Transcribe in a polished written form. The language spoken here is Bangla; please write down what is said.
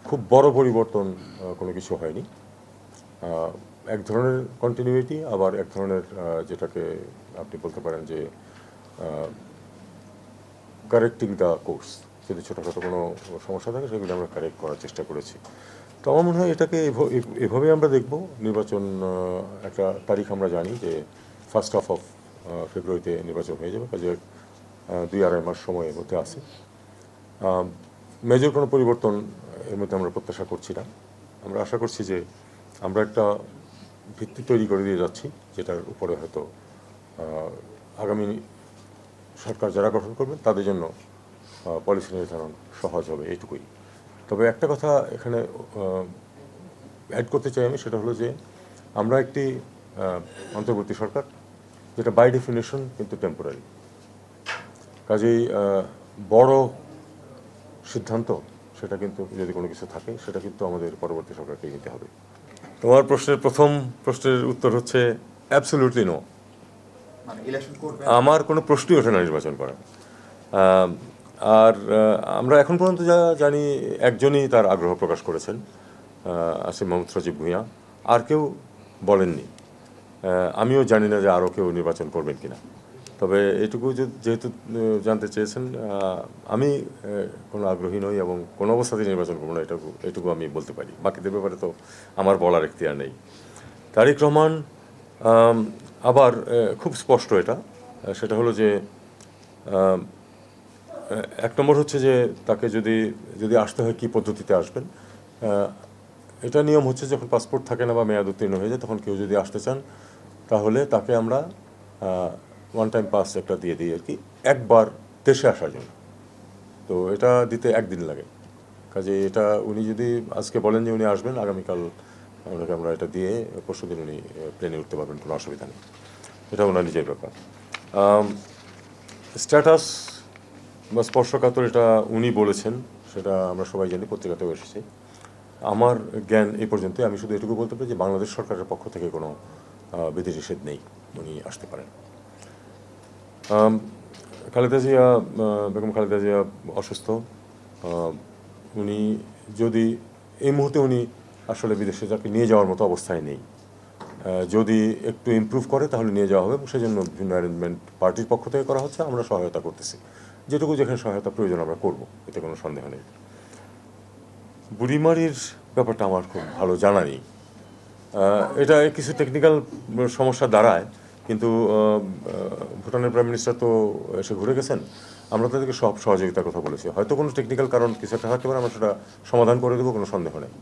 খুব বড় পরিবর্তন কোনো কিছু হয়নি। এক ধরনের কন্টিনিউইটি, আবার এক ধরনের যেটাকে আপনি বলতে পারেন যে কারেক্টিং দ্য কোর্স। যদি ছোটোখাটো কোনো সমস্যা থাকে সেগুলো আমরা কারেক্ট করার চেষ্টা করেছি। তো আমার মনে হয় এটাকে এভাবেই আমরা দেখব। নির্বাচন একটা তারিখ আমরা জানি যে 1st অফ ফেব্রুয়ারিতে নির্বাচন হয়ে যাবে, কাজে 2-2.5 মাস সময়ের মধ্যে আছে। মেজর কোনো পরিবর্তন এর মধ্যে আমরা প্রত্যাশা করছি না। আমরা আশা করছি যে আমরা একটা ভিত্তি তৈরি করে দিয়ে যাচ্ছি, যেটার উপরে হয়তো আগামী সরকার যারা গঠন করবেন তাদের জন্য পলিসি নির্ধারণ সহজ হবে, এইটুকুই। তবে একটা কথা এখানে অ্যাড করতে চাই আমি, সেটা হলো যে আমরা একটি অন্তর্বর্তী সরকার, যেটা বাই ডেফিনেশন কিন্তু টেম্পোরারি। কাজেই বড় সিদ্ধান্ত সেটা কিন্তু যদি কোনো কিছু থাকে সেটা কিন্তু আমাদের পরবর্তী সরকারকে নিতে হবে। তোমার প্রথম প্রশ্নের উত্তর হচ্ছে অ্যাবসলিউটলি নো। আমার কোনো প্রশ্নই ওঠে না নির্বাচন করা। আর আমরা এখন পর্যন্ত যা জানি একজনই তার আগ্রহ প্রকাশ করেছেন, আসিফ মাহমুদ সজীব ভূঁইয়া। আর কেউ বলেননি। আমিও জানি না যে আরও কেউ নির্বাচন করবেন কিনা। তবে এটুকু যেহেতু জানতে চেয়েছেন, আমি কোনো আগ্রহী নই এবং কোনো অবস্থাতেই নির্বাচন করবো না, এটুকু আমি বলতে পারি। বাকিদের ব্যাপারে তো আমার বলার এখতিয়ার নেই। তারেক রহমান আবার খুব স্পষ্ট এটা, সেটা হলো যে এক নম্বর হচ্ছে যে তাকে যদি আসতে হয় কী পদ্ধতিতে আসবেন। এটা নিয়ম হচ্ছে যখন পাসপোর্ট থাকে না বা মেয়াদ উত্তীর্ণ হয়ে যায়, তখন কেউ যদি আসতে চান তাহলে তাকে আমরা ওয়ান টাইম পাস একটা দিয়ে দিই আর কি, একবার দেশে আসার জন্য। তো এটা দিতে একদিন লাগে। কাজে এটা উনি যদি আজকে বলেন যে উনি আসবেন, আগামীকাল ওনাকে আমরা এটা দিয়ে পরশুদিন উনি প্লেনে উঠতে পারবেন, কোনো অসুবিধা নেই। এটা ওনার নিজের ব্যাপার। স্ট্যাটাস বা স্পর্শকাতর এটা উনি বলেছেন, সেটা আমরা সবাই জানি, পত্রিকাতেও এসেছে। আমার জ্ঞান এই পর্যন্তই। আমি শুধু এটুকু বলতে পারি যে বাংলাদেশ সরকারের পক্ষ থেকে কোনো বিধিনিষেধ নেই, উনি আসতে পারেন। খালেদা জিয়া, বেগম খালেদা জিয়া অসুস্থ। উনি যদি এই মুহূর্তে উনি আসলে বিদেশে যাকে নিয়ে যাওয়ার মতো অবস্থায় নেই। যদি একটু ইমপ্রুভ করে তাহলে নিয়ে যাওয়া হবে, এবং সেজন্য বিভিন্ন অ্যারেঞ্জমেন্ট পার্টির পক্ষ থেকে করা হচ্ছে, আমরা সহায়তা করতেছি। যেটুকু যেখানে সহায়তা প্রয়োজন আমরা করব, এতে কোনো সন্দেহ নেই। বুড়িমারির ব্যাপারটা আমার খুব ভালো জানা নেই। এটা কিছু টেকনিক্যাল সমস্যা দাঁড়ায়, কিন্তু ভুটানের প্রাইম মিনিস্টার তো এসে ঘুরে গেছেন। আমরা তাদেরকে সব সহযোগিতার কথা বলেছি। হয়তো কোনো টেকনিক্যাল কারণ কিছু একটা থাকতে পারে, আমরা সেটা সমাধান করে দেবো, কোনো সন্দেহ নেই।